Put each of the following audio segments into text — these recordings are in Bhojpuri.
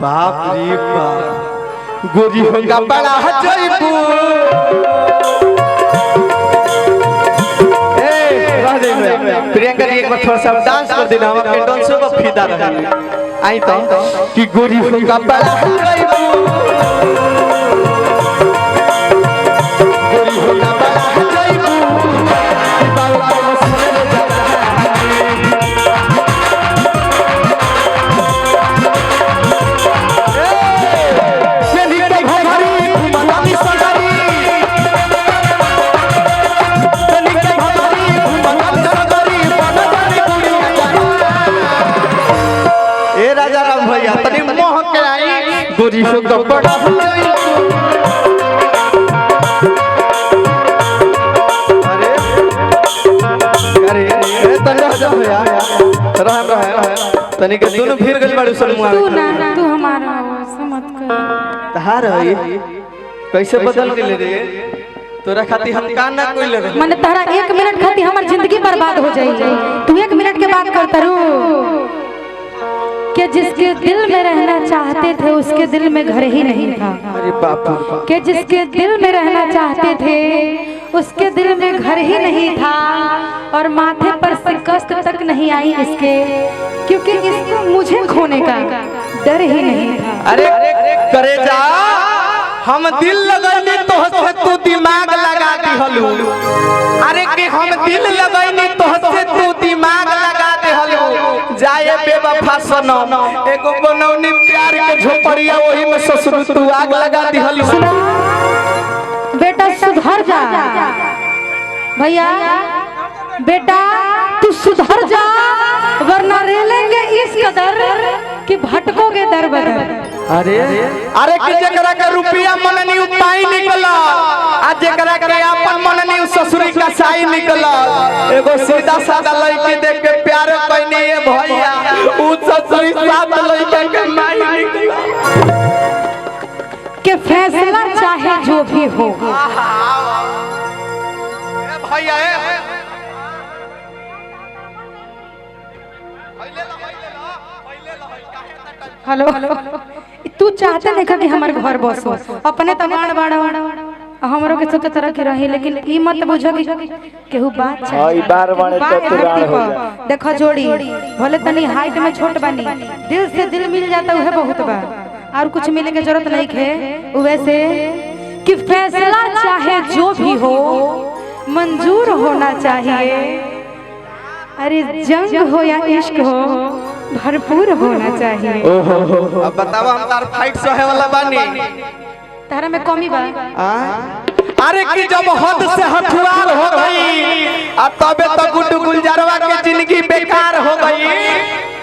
बाप रे बाप गोरी होगा बड़ा जयबू प्रियंका जी एक बार थोड़ा सा डांस कर देना हम के डांस पे फिदा रहे आई तो कि गोरी होगा बड़ा जयबू गोरी होगा बड़ा जयबू बाबा को सुने गोरी हो बड़ा अरे अरे तनी के दोनों फिर गइल बाड़ू सलमुआ तू ना तू हमारा समझ कर तहार है कैसे बदल गेले रे तोरा खाती हम का ना कोई ले माने तारा 1 मिनट खाती हमर जिंदगी बर्बाद हो जाई तू 1 मिनट के बात करता रू कि जिसके दिल में रहना चाहते थे उसके दिल में घर ही नहीं था। अरे बाप रे कि जिसके दिल में रहना चाहते थे उसके दिल में घर ही नहीं था और माथे पर शिकस्त तक नहीं आई इसके क्योंकि इसको मुझे खोने का डर ही नहीं था। अरे करे जा हम दिल लगैनी तोहसे तू दिमाग लगा दिहलू अरे कि हम दिल लगैनी तोहसे तू दिमाग लगा दिहलू जाए बेवफा सनम एगो बनौनी प्यार के झोपड़िया वही में ससुर तू आग लगा दिहलू बेटा सुधर जा भैया बेटा तू सुधर जा वरना रेलेंगे इस कदर कि भटकोगे दर बदर। अरे अरे कि जकरा के रुपया मननी उपाय निकला आ जकरा के अपन मननी ससुरी का साई निकला एगो सीधा साधा लड़की देख के प्यार कइनी है भैया उ ससुरी साथ लड़के के माई निकला के फैसला चाहे जो भी हो ए भैया हेलो तू चाहते नहीं कि हमारे घर बसो अपने तो बाड़ बाड़ हमरो के सब तरह के रही लेकिन ई मत बुझो कि केहू बात हां बार बार चतुरान हो जा देखो जोड़ी भले तनी हाइट में छोट बनी दिल से दिल मिल जाता है बहुत बा और कुछ मिले के जरूरत नहीं है वैसे कि फैसला चाहे जो भी हो मंजूर होना चाहिए। अरे जंग हो या इश्क हो भरपूर होना चाहिए। अब बतावा हम तार फाइट सहे वाला बानी तारा में कमी बा अरे कि जब हद से हथुआर हो गई अब तबे तो गुड्डू गुलजारवा की जिंदगी बेकार हो गई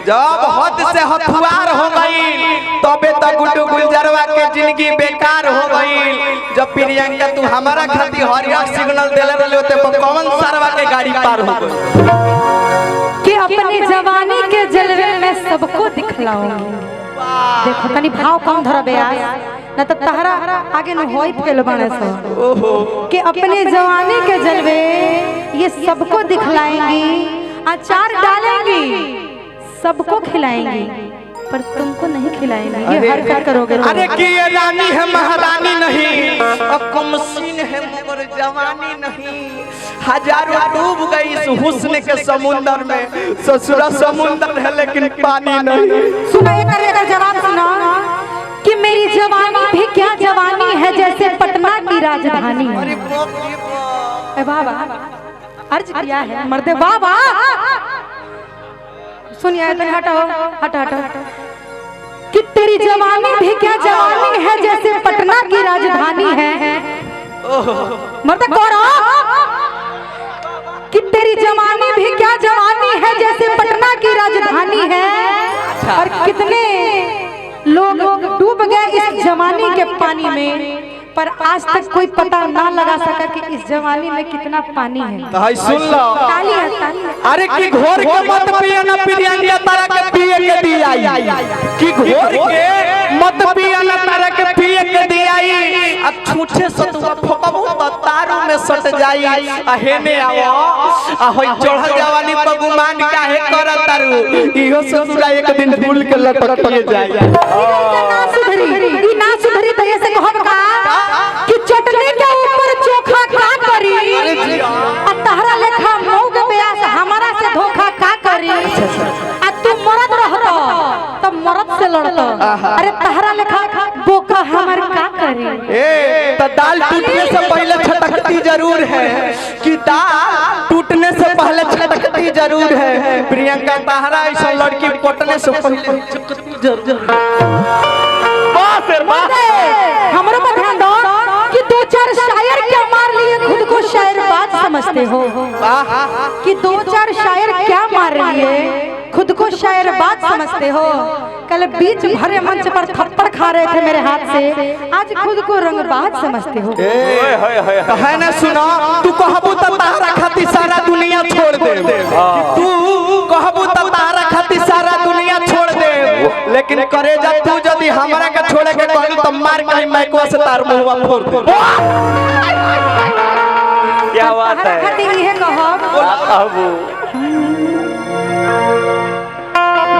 जब हद से हथुआर हो गई तबे तो गुड्डू गुलजारवा की जिंदगी बेकार हो गई जब प्रियंका तू हमारा खातिर हरियर सिग्नल देले रहले ओते कौन सरवा के गाड़ी पार हो गई कि अपनी जवानी के जलवे में सबको दिखलाऊंगी। देखो तनी भाव कम धरबे आज न तो तहरा आगे न होई फेल बने सो कि अपने जवानी के जलवे ये सबको दिखलाएंगी अचार डालेंगी सबको खिलाएंगी पर तुमको नहीं खिलाएंगे ये हरकत करोगे। अरे कि ये रानी है महारानी नहीं अब कमसीन है मगर जवानी नहीं हजारों डूब गई इस हुस्न के समुंदर में ससुरा समुंदर है लेकिन पानी नहीं। सुनो एक जवाब सुनो कि मेरी जवानी भी क्या जवानी है जैसे पटना की राजधानी है। अरे बाप रे बाप बाबा अर्ज किया है मर्दे बाबा सुनिए हटाओ हटा हटा कि तेरी जवानी भी क्या जवानी है जैसे पटना की राजधानी है। मर्दे कौन कि तेरी जवानी भी क्या जवानी है जैसे पटना की राजधानी है और कितने लोग डूब गए इस जवानी के पानी में पर आज तक कोई पता ना लगा सका कि इस जवानी में कितना पानी है। तो हाय सुन लो ताली अरे कि घोर के मत पिए ना प्रियंका तारा के पिए के दी आई कि घोर के मत पिए ना तारा के पिए के दी आई आ छूछे सतुआ फकबो त तारू में सट जाई आ हेने आवो आ होई चढ़ल जवानी पर गुमान काहे करत तारू इहो ससुरा एक दिन भूल के लटक के जाई। तो ऐसे कहब का कि चटनी के ऊपर चोखा का करी आ तहरा लेखा मौग ब्यास हमारा से धोखा का करी आ तू मरद रहत तब मरद से लड़त अरे तहरा लेखा बोका हमर का करी तो दाल टूटने से पहले छटकती जरूर है कि दाल टूटने से पहले छटकती जरूर है। प्रियंका तहरा ऐसा लड़की पटने से पहले जरूर हमारे पर ध्यान दो कि दो चार शायर क्या मार लिए खुद को शायर बात समझते हो कि दो चार शायर क्या मार लिए खुद को शायर बात समझते हो। कल बीच भरे मंच पर थप्पड़ खा रहे थे मेरे हाथ से, आज खुद को रंगबाज समझते हो। है ना सुना, तू कहबू तो तारा खाती सारा दुनिया छोड़ दे, तू कहबू तो तारा खाती सारा दुनिया छोड़ दे, लेकिन करे जा तू यदि हमरा के छोड़े के कहल तो मार के माइकवा से तार मुंहवा फोड़ दे। क्या बात है, खाती ये कहब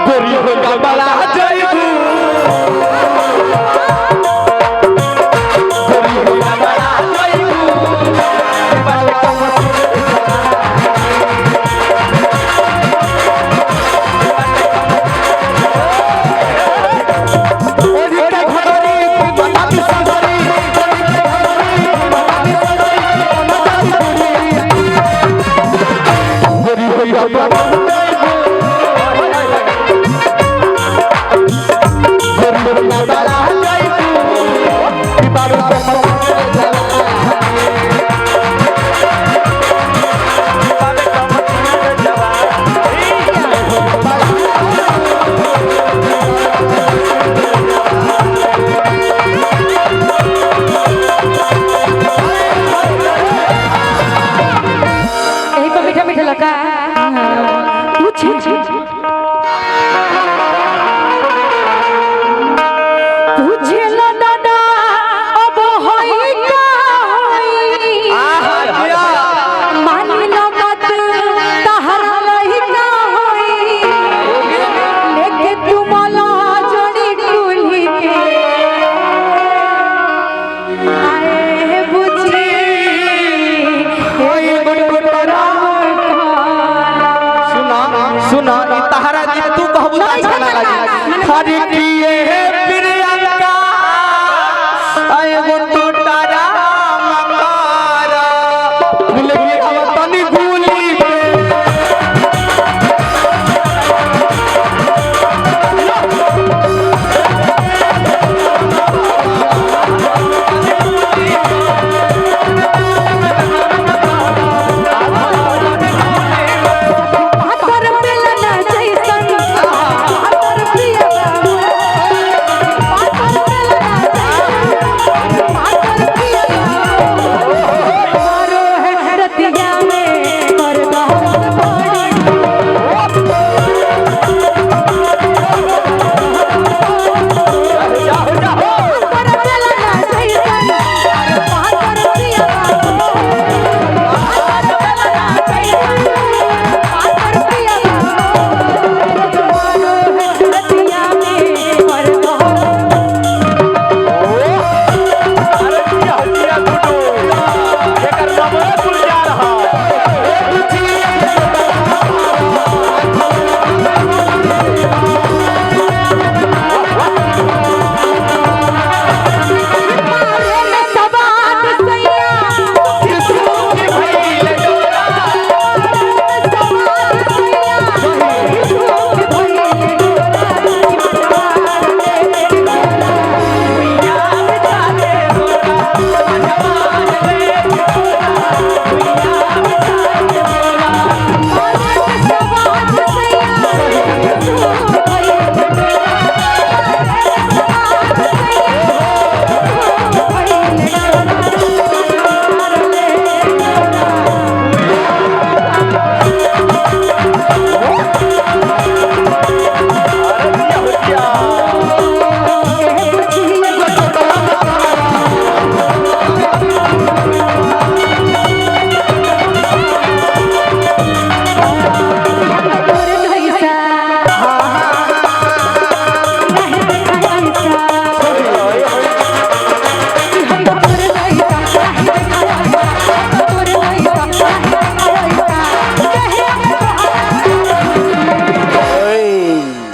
गोरी हो गबला जइबू, गोरी हो गबला जइबू, ओरी के घड़ी बताती संगरी, गोरी हो गबला मीठा मीठा लगा हरी किए प्रियंका एगो टोटारा मकारा भूल गया तनी भूली पर मिलना जैसन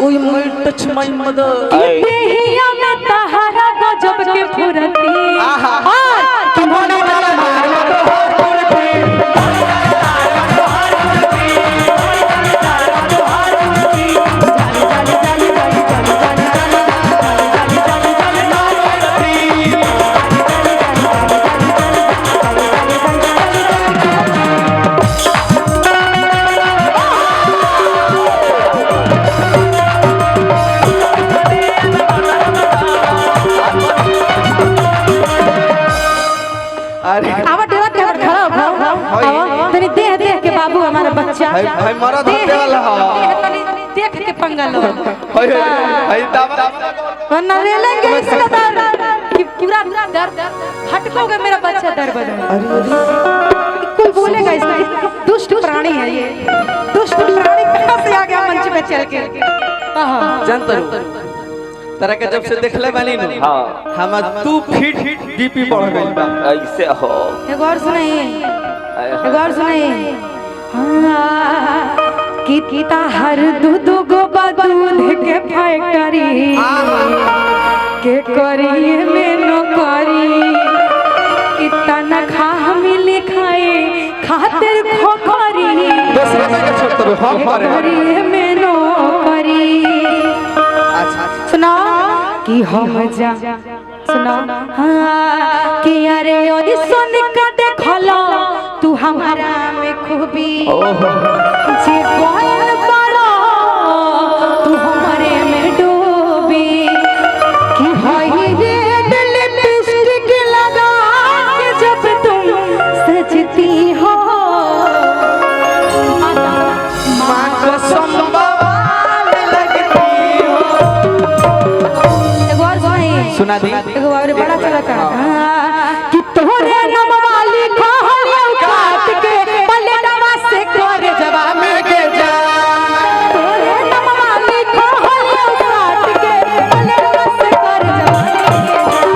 कोई मोर टच माय मदर देहिया में तहरा गजब के फुरती और कि मोने डाल मार तो हर फुरती आवा डेरा के खड़ा हो तनी देख के बाबू हमारा बच्चा भाई मरा धरते वाला तनी देख के पंगा लो भाई दावा वरना ले लेंगे इसका दर्द कि पूरा दर्द हटकोगे मेरा बच्चा दर्द अरे कोई बोलेगा इसका दुष्ट प्राणी है ये दुष्ट प्राणी कहां से आ गया मंच पे चल के जानता हूं तरह के जब से देखले बानी नु हां हम 2 फीट बीपी बढ़ गइल बा ऐसे हो एक और सुनाइए कि हर दूध गो दूध के फैक्ट्री के करिए में नौकरी कितना खा मिले खाए खातिर खोखरी दूसरे के छोड़ दो हम करिए में नौकरी सुना कि हम जा सुना कि अरे ऑडिशन का देखलो तू हमारा में खूबी जे कोन पड़ो तू हमारे में डूबी कि होई रेड लिपस्टिक लगा के जब तुम सजती हो मां कसम सुना दी एगो और बड़ा चलता कि तोरे नाम वाली कहलियो काट के पलटवा से करे जवाब में के जा तोरे नाम वाली कहलियो काट के पलटवा से करे जवाब में के जा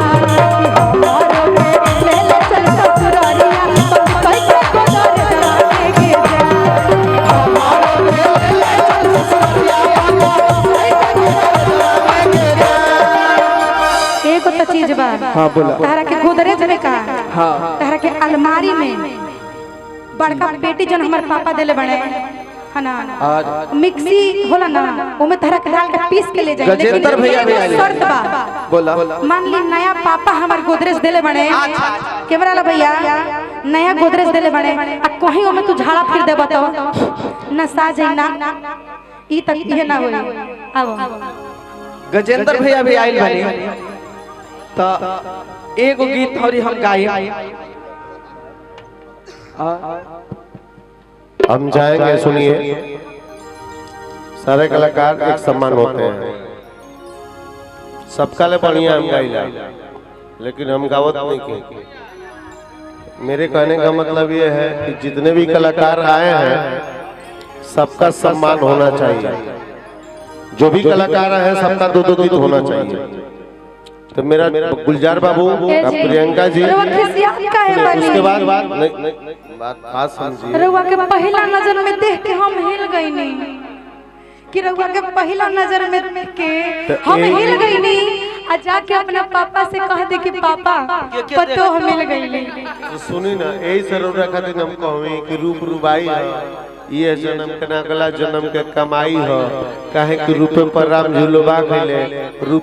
ले ले चल ससुरालिया कैसे को करे जवाब में के जा हमारो ले ले चल ससुरालिया एगो तो चीज बा हां बोला तारा के गोदरेज में का हां तारा के अलमारी में बड़का पेटी जन हमर पापा देले बने है ना मिक्सी होला ना ओमे तारा के डाल के पीस के ले जाए गजेंद्र भैया भी आए शर्त बा बोला मान ली नया पापा हमर गोदरेज देले बने कैमरा ला भैया नया गोदरेज देले बने आ कहीं ओमे तू झाड़ा फिर देबो तो ना साजे ना ई तक इहे ना होई आओ गजेंद्र भैया भी आइल बानी तो एगो गीत थोड़ी हम गाए हम जाएंगे सुनिए सारे कलाकार एक सम्मान होते हैं सबका ले बढ़िया हम गाइला लेकिन हम गावत नहीं के मेरे कहने का मतलब ये है कि जितने भी कलाकार आए हैं सबका सम्मान होना चाहिए जो भी कलाकार है सबका दो गीत होना चाहिए तो मेरा गुलजार बाबू प्रियंका जी उसके बाद बात समझिए रउआ के पहला नजर में देख के हम हिल गई नहीं कि रउआ के पहला नजर में देख के हम हिल गई नहीं आ जाके अपना पापा से कह दे कि पापा पतो हम मिल गई नहीं तो सुनी ना यही सरोरा खातिर हम कहवे कि रूप रुबाई है ये जन्म के ना अगला जन्म के कमाई है काहे कि रूपे पर राम झुलवा गइले रूप